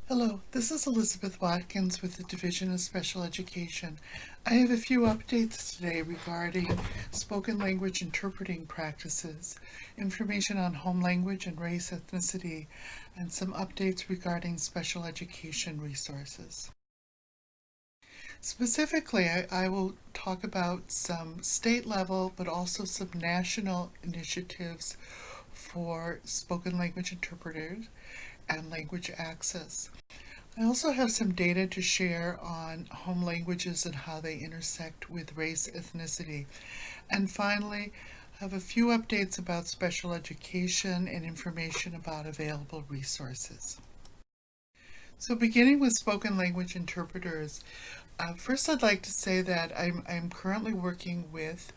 Hello, this is Elizabeth Watkins with the Division of Special Education. I have a few updates today regarding spoken language interpreting practices, information on home language and race ethnicity, and some updates regarding special education resources. Specifically, I will talk about some state level but also some national initiatives for spoken language interpreters and language access. I also have some data to share on home languages and how they intersect with race, ethnicity. And finally, I have a few updates about special education and information about available resources. So beginning with spoken language interpreters, first I'd like to say that I'm currently working with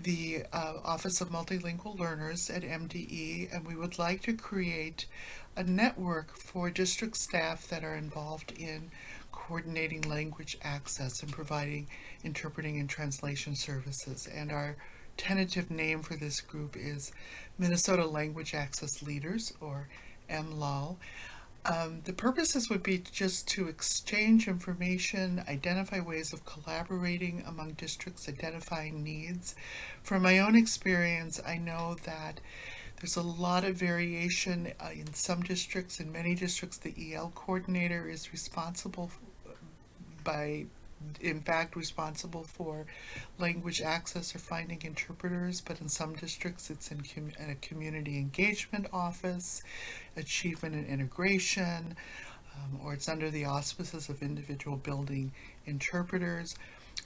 the Office of Multilingual Learners at MDE, and we would like to create a network for district staff that are involved in coordinating language access and providing interpreting and translation services. And our tentative name for this group is Minnesota Language Access Leaders, or MLAL. The purposes would be just to exchange information, identify ways of collaborating among districts, identifying needs. From my own experience, I know that there's a lot of variation in some districts. In many districts, the EL coordinator is responsible for language access or finding interpreters, but in some districts it's in a community engagement office, achievement and integration, or it's under the auspices of individual building interpreters.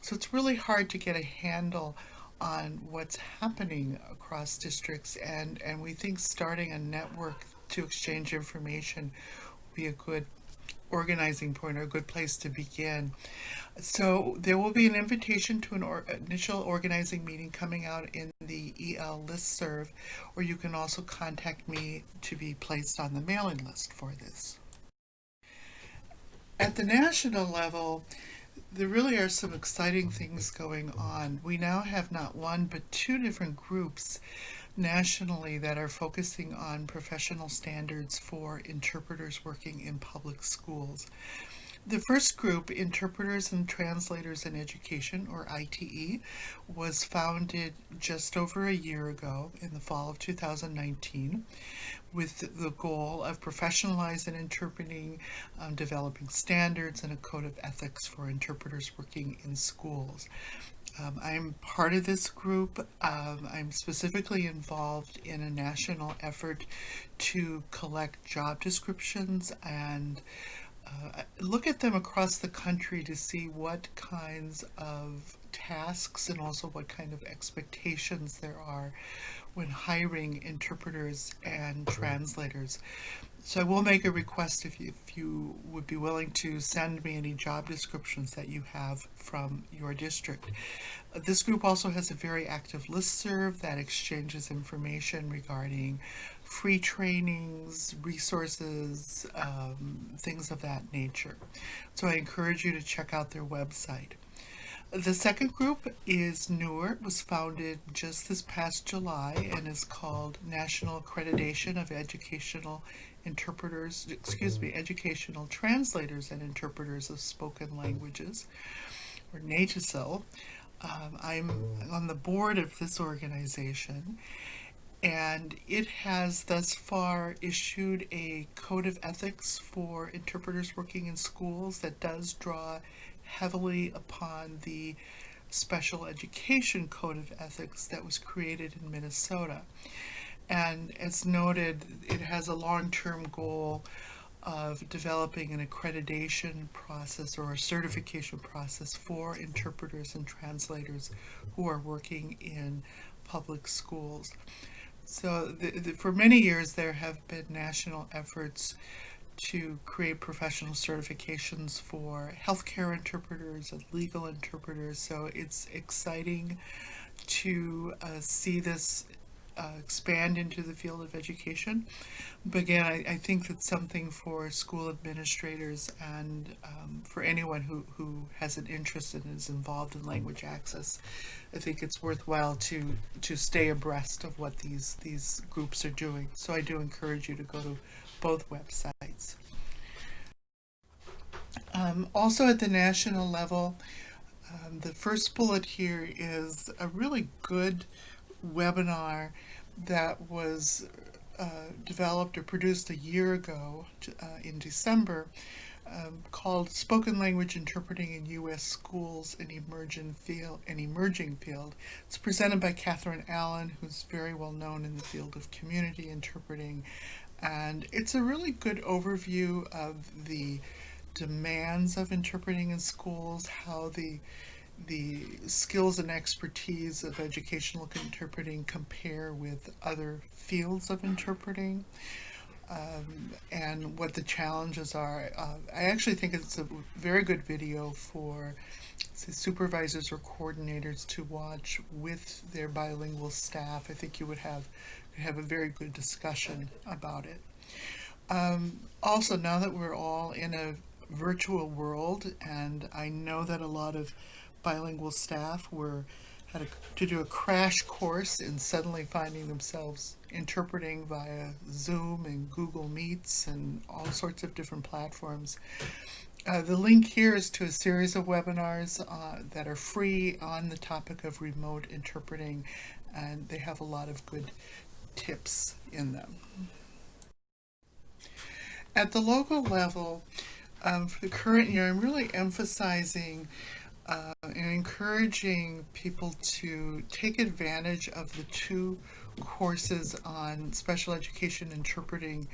So it's really hard to get a handle on what's happening across districts, and we think starting a network to exchange information would be a good organizing point or a good place to begin. So there will be an invitation to an initial organizing meeting coming out in the EL listserv, or you can also contact me to be placed on the mailing list for this. At the national level, there really are some exciting things going on. We now have not one but two different groups nationally that are focusing on professional standards for interpreters working in public schools. The first group, Interpreters and Translators in Education, or ITE, was founded just over a year ago in the fall of 2019 with the goal of professionalizing interpreting, developing standards and a code of ethics for interpreters working in schools. I'm part of this group. I'm specifically involved in a national effort to collect job descriptions and look at them across the country to see what kinds of tasks and also what kind of expectations there are when hiring interpreters and translators. So I will make a request if you would be willing to send me any job descriptions that you have from your district. This group also has a very active listserv that exchanges information regarding free trainings, resources, things of that nature. So I encourage you to check out their website. The second group is newer. It was founded just this past July and is called National Accreditation of Educational Educational Translators and Interpreters of Spoken Languages, or NATISL. I'm on the board of this organization, and it has thus far issued a code of ethics for interpreters working in schools that does draw heavily upon the special education code of ethics that was created in Minnesota. And as noted, it has a long-term goal of developing an accreditation process or a certification process for interpreters and translators who are working in public schools. So for many years there have been national efforts to create professional certifications for healthcare interpreters and legal interpreters. So it's exciting to see this expand into the field of education. But again, I think that's something for school administrators and for anyone who has an interest and is involved in language access. I think it's worthwhile to stay abreast of what these groups are doing. So I do encourage you to go to both websites. Also at the national level, the first bullet here is a really good webinar that was developed or produced a year ago in December, called Spoken Language Interpreting in U.S. Schools, an Emerging Field. It's presented by Catherine Allen, who's very well known in the field of community interpreting. And it's a really good overview of the demands of interpreting in schools, how the skills and expertise of educational interpreting compare with other fields of interpreting, and what the challenges are. I actually think it's a very good video for, say, supervisors or coordinators to watch with their bilingual staff. I think you would have a very good discussion about it. Also, now that we're all in a virtual world, and I know that a lot of bilingual staff had to do a crash course in suddenly finding themselves interpreting via Zoom and Google Meets and all sorts of different platforms. The link here is to a series of webinars that are free on the topic of remote interpreting, and they have a lot of good tips in them. At the local level, for the current year, I'm really emphasizing and encouraging people to take advantage of the 2 courses on special education interpreting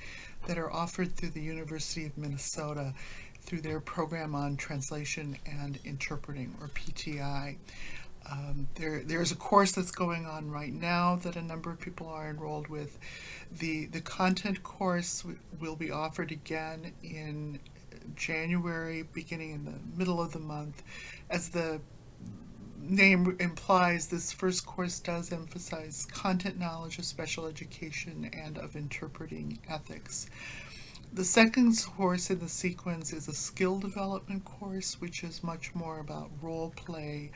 that are offered through the University of Minnesota through their program on translation and interpreting, or PTI. There's a course that's going on right now that a number of people are enrolled with. The content course will be offered again in January, beginning in the middle of the month. As the name implies, this first course does emphasize content knowledge of special education and of interpreting ethics. The second course in the sequence is a skill development course, which is much more about role play,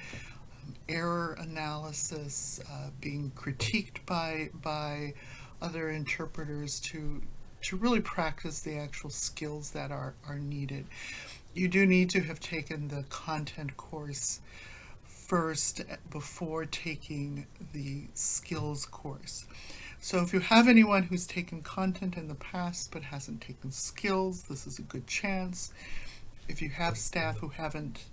error analysis, being critiqued by other interpreters to really practice the actual skills that are needed. You do need to have taken the content course first before taking the skills course. So if you have anyone who's taken content in the past but hasn't taken skills, this is a good chance. If you have staff who haven't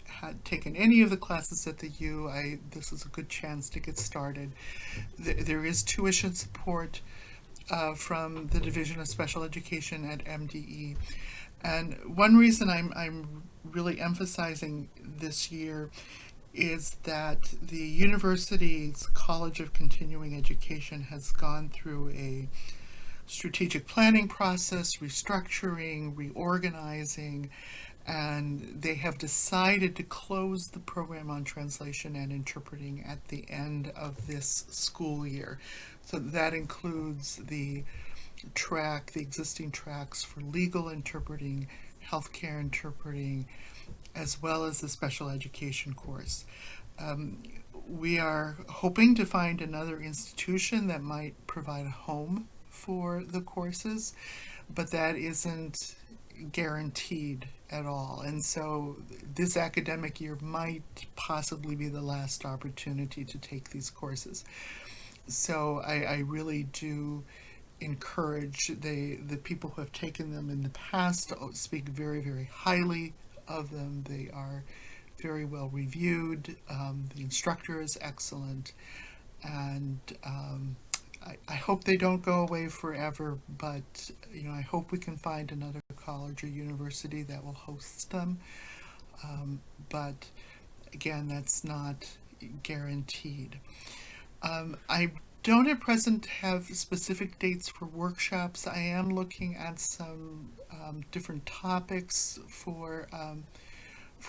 had taken any of the classes at the U, this is a good chance to get started. There is tuition support from the Division of Special Education at MDE. And one reason I'm really emphasizing this year is that the university's College of Continuing Education has gone through a strategic planning process, restructuring, reorganizing, and they have decided to close the program on translation and interpreting at the end of this school year. So that includes the existing tracks for legal interpreting, healthcare interpreting, as well as the special education course. We are hoping to find another institution that might provide a home for the courses, but that isn't guaranteed at all. And so this academic year might possibly be the last opportunity to take these courses. So I really do encourage the people who have taken them in the past to speak very, very highly of them. They are very well reviewed. The instructor is excellent, and I hope they don't go away forever, but I hope we can find another college or university that will host them. But again, that's not guaranteed. I don't at present have specific dates for workshops. I am looking at some different topics for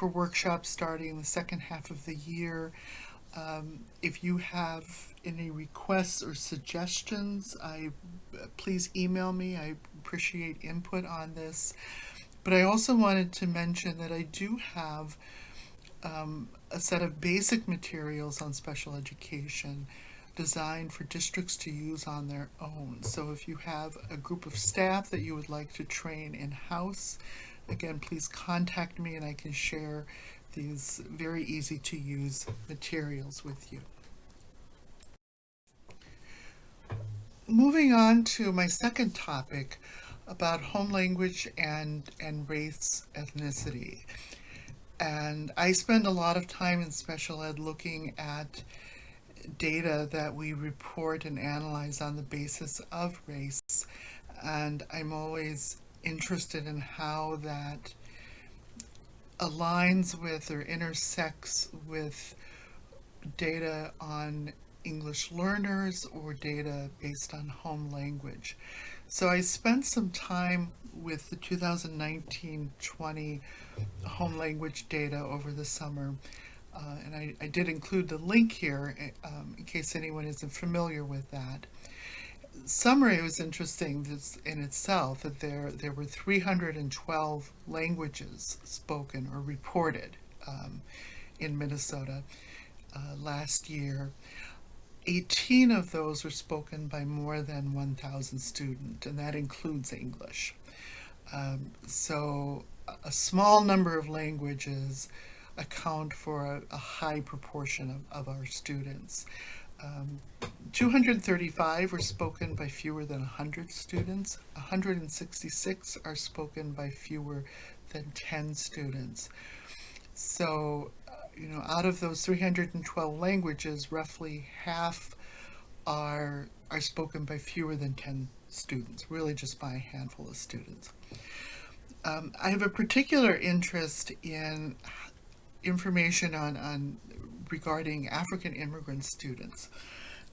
workshops starting in the second half of the year. If you have any requests or suggestions, please email me. I appreciate input on this. But I also wanted to mention that I do have a set of basic materials on special education designed for districts to use on their own. So if you have a group of staff that you would like to train in-house, again, please contact me and I can share these very easy to use materials with you. Moving on to my second topic about home language and race ethnicity. And I spend a lot of time in special ed looking at data that we report and analyze on the basis of race. And I'm always interested in how that aligns with or intersects with data on English learners or data based on home language. So I spent some time with the 2019-20 home language data over the summer. And I did include the link here in case anyone isn't familiar with that. Summary was interesting in itself that there were 312 languages spoken or reported in Minnesota last year. 18 of those were spoken by more than 1,000 students, and that includes English. So a small number of languages account for a high proportion of our students. 235 were spoken by fewer than 100 students. 166 are spoken by fewer than 10 students. So, out of those 312 languages, roughly half are spoken by fewer than 10 students, really just by a handful of students. I have a particular interest in information on regarding African immigrant students.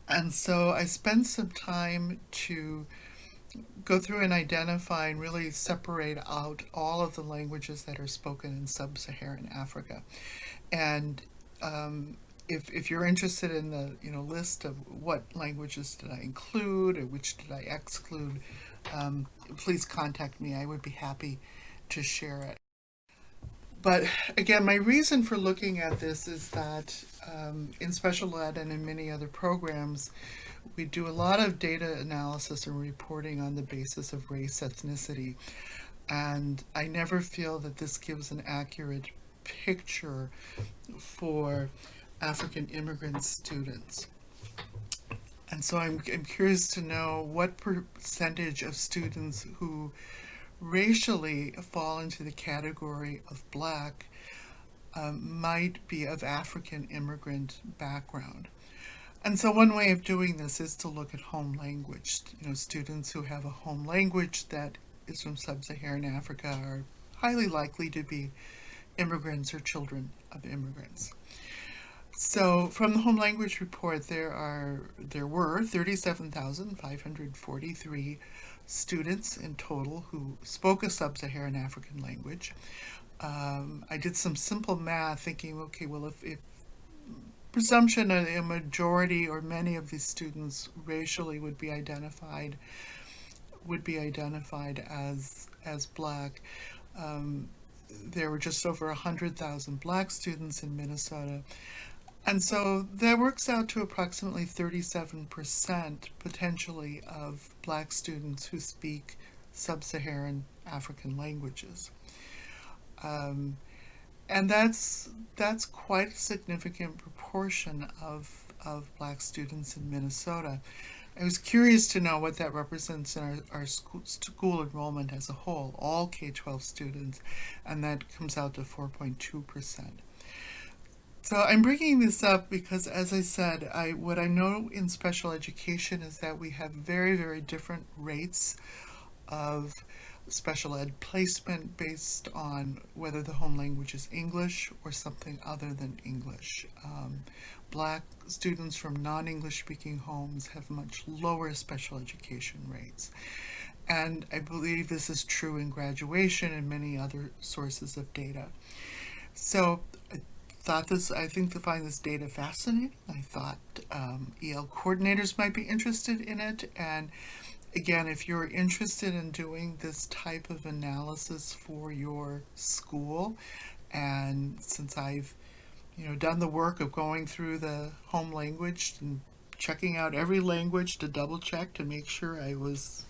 And so I spent some time to go through and identify and really separate out all of the languages that are spoken in sub-Saharan Africa. And if you're interested in the list of what languages did I include or which did I exclude, please contact me. I would be happy to share it. But again, my reason for looking at this is that in special ed and in many other programs, we do a lot of data analysis and reporting on the basis of race, ethnicity, and I never feel that this gives an accurate picture for African immigrant students. And so I'm curious to know what percentage of students who racially fall into the category of Black might be of African immigrant background. And so one way of doing this is to look at home language. Students who have a home language that is from sub-Saharan Africa are highly likely to be immigrants or children of immigrants. So from the home language report, there were 37,543 students in total who spoke a sub-Saharan African language. I did some simple math thinking, okay, well, if presumption a majority or many of these students racially would be identified as Black, there were just over 100,000 Black students in Minnesota. And so that works out to approximately 37% potentially of Black students who speak sub-Saharan African languages. And that's quite a significant proportion of Black students in Minnesota. I was curious to know what that represents in our school enrollment as a whole, all K-12 students, and that comes out to 4.2%. So I'm bringing this up because, as I said, what I know in special education is that we have very, very different rates of special ed placement based on whether the home language is English or something other than English. Black students from non-English speaking homes have much lower special education rates. And I believe this is true in graduation and many other sources of data. So I find this data fascinating. I thought EL coordinators might be interested in it. And again, if you're interested in doing this type of analysis for your school, and since I've done the work of going through the home language and checking out every language to double check to make sure I was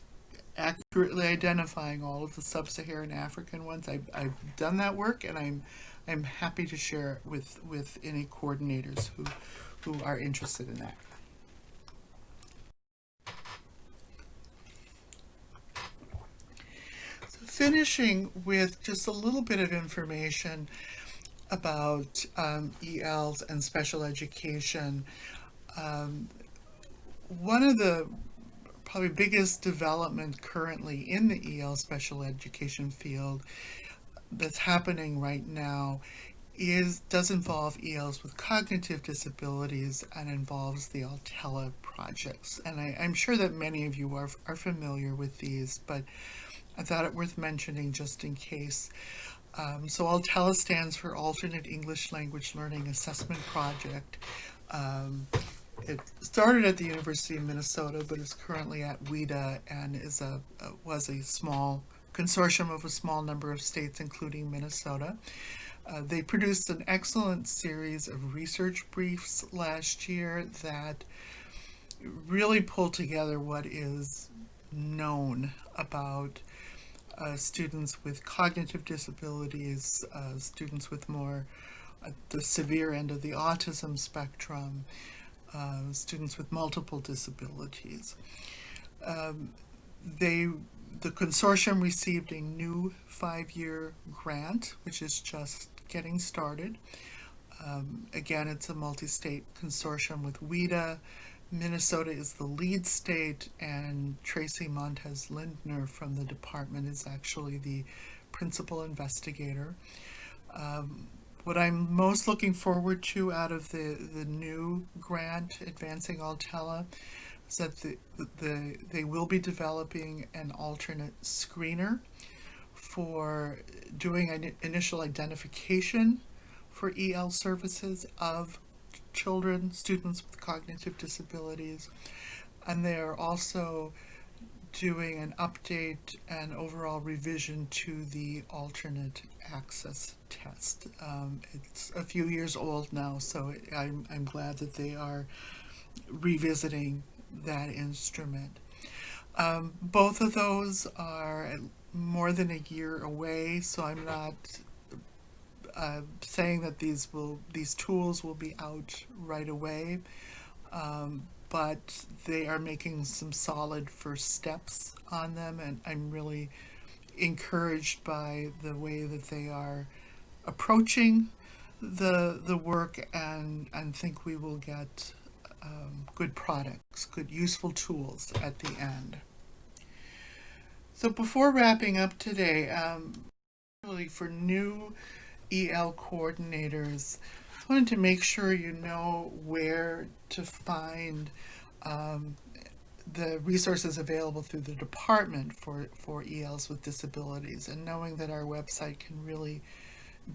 accurately identifying all of the sub-Saharan African ones. I've done that work, and I'm happy to share it with any coordinators who are interested in that. So finishing with just a little bit of information about ELs and special education. One of the probably biggest development currently in the EL special education field that's happening right now does involve ELs with cognitive disabilities and involves the Altella projects. And I'm sure that many of you are familiar with these, but I thought it worth mentioning just in case. So Altella stands for Alternate English Language Learning Assessment Project. It started at the University of Minnesota, but is currently at WIDA and was a small consortium of a small number of states, including Minnesota. They produced an excellent series of research briefs last year that really pulled together what is known about students with cognitive disabilities, students with more the severe end of the autism spectrum, students with multiple disabilities. The consortium received a new 5-year grant, which is just getting started. Again, it's a multi-state consortium with WIDA. Minnesota is the lead state, and Tracy Montez Lindner from the department is actually the principal investigator. What I'm most looking forward to out of the new grant, Advancing Altella, is that they will be developing an alternate screener for doing an initial identification for EL services of students with cognitive disabilities. And they're also doing an update and overall revision to the alternate access test. It's a few years old now, so I'm glad that they are revisiting that instrument. Both of those are more than a year away, so I'm not saying that these tools will be out right away, but they are making some solid first steps on them, and I'm really encouraged by the way that they are approaching the work, and think we will get good products, good useful tools at the end. So before wrapping up today, really for new EL coordinators, I wanted to make sure you know where to find the resources available through the department for ELs with disabilities. And knowing that our website can really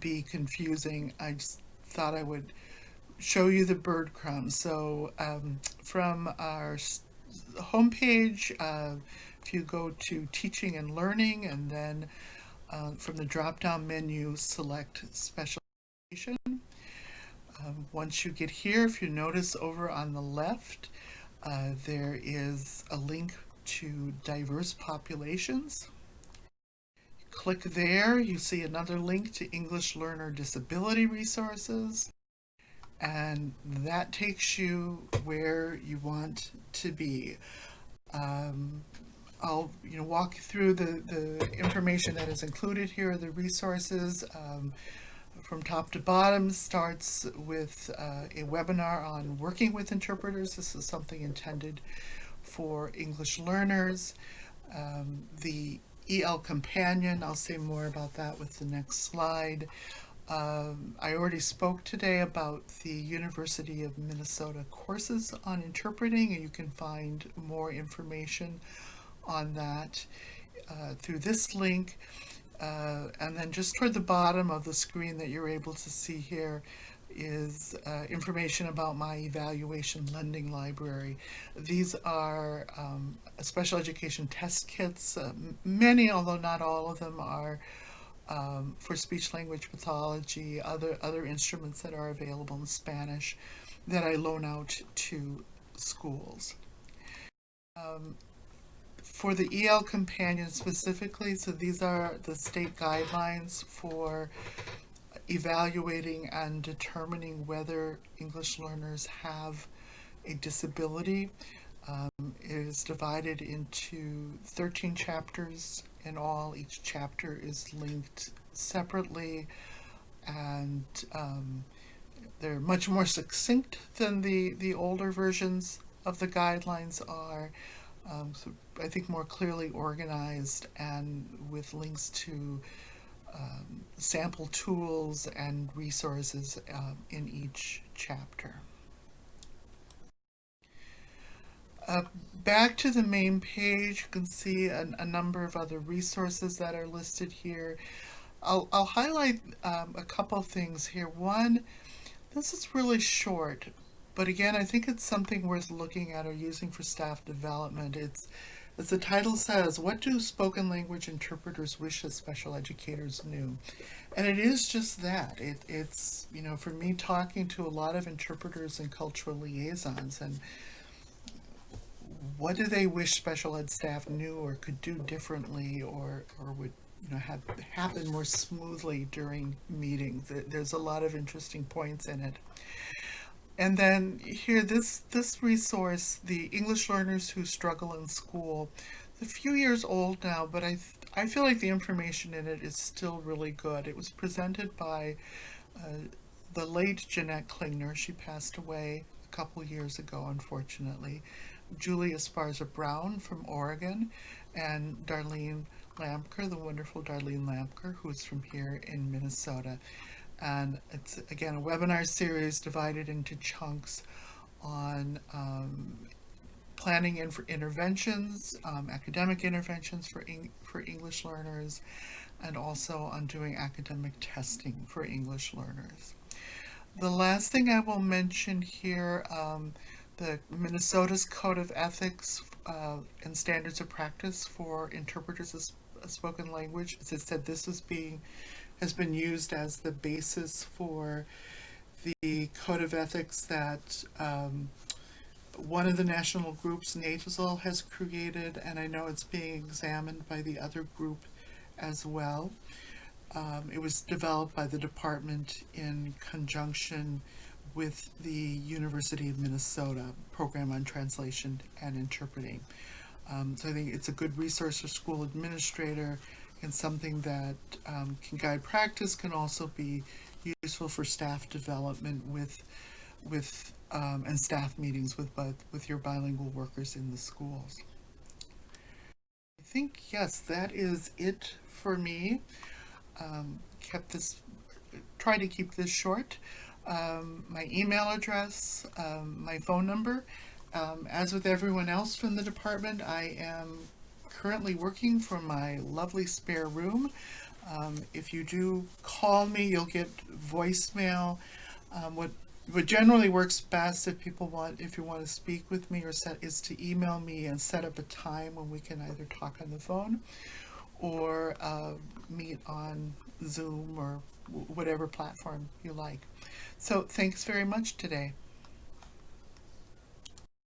be confusing, I just thought I would show you the breadcrumbs. So from our homepage, if you go to Teaching and Learning, and then from the drop-down menu, select Special Education. Once you get here, if you notice over on the left, there is a link to diverse populations. Click there, you see another link to English learner disability resources, and that takes you where you want to be. I'll walk through the information that is included here, the resources. From top to bottom starts with a webinar on working with interpreters. This is something intended for English learners. The EL Companion, I'll say more about that with the next slide. I already spoke today about the University of Minnesota courses on interpreting, and you can find more information on that through this link. And then just toward the bottom of the screen that you're able to see here is information about my evaluation lending library. These are special education test kits. Many, although not all of them, are for speech language pathology, other instruments that are available in Spanish that I loan out to schools. for the EL Companion specifically, so these are the state guidelines for evaluating and determining whether English learners have a disability. It is divided into 13 chapters in all. Each chapter is linked separately, and they're much more succinct than the older versions of the guidelines are. So I think more clearly organized and with links to sample tools and resources in each chapter. Back to the main page, you can see a number of other resources that are listed here. I'll highlight a couple things here. One, this is really short, but again, I think it's something worth looking at or using for staff development. It's, as the title says, what do spoken language interpreters wish that special educators knew? And it is just that. It's, you know, for me talking to a lot of interpreters and cultural liaisons, and what do they wish special ed staff knew or could do differently, or would, you know, have happen more smoothly during meetings? There's a lot of interesting points in it. And then here, this resource, the English Learners Who Struggle in School, it's a few years old now, but I feel like the information in it is still really good. It was presented by the late Jeanette Klingner. She passed away a couple years ago, unfortunately. Julie Esparza Brown from Oregon, and Darlene Lampker, the wonderful Darlene Lampker, who's from here in Minnesota. And it's, again, a webinar series divided into chunks on planning interventions, academic interventions for English learners, and also on doing academic testing for English learners. The last thing I will mention here, the Minnesota's Code of Ethics and Standards of Practice for Interpreters of Spoken Language. As I said, this has been used as the basis for the Code of Ethics that one of the national groups, NATOSL, has created, and I know it's being examined by the other group as well. It was developed by the department in conjunction with the University of Minnesota Program on Translation and Interpreting. So I think it's a good resource for school administrator, and something that can guide practice, can also be useful for staff development and staff meetings with your bilingual workers in the schools. I think, yes, that is it for me. Try to keep this short. My email address, my phone number. As with everyone else from the department, I am currently working from my lovely spare room. If you do call me, you'll get voicemail. What generally works best if you want to speak with me is to email me and set up a time when we can either talk on the phone or meet on Zoom or whatever platform you like. So thanks very much today.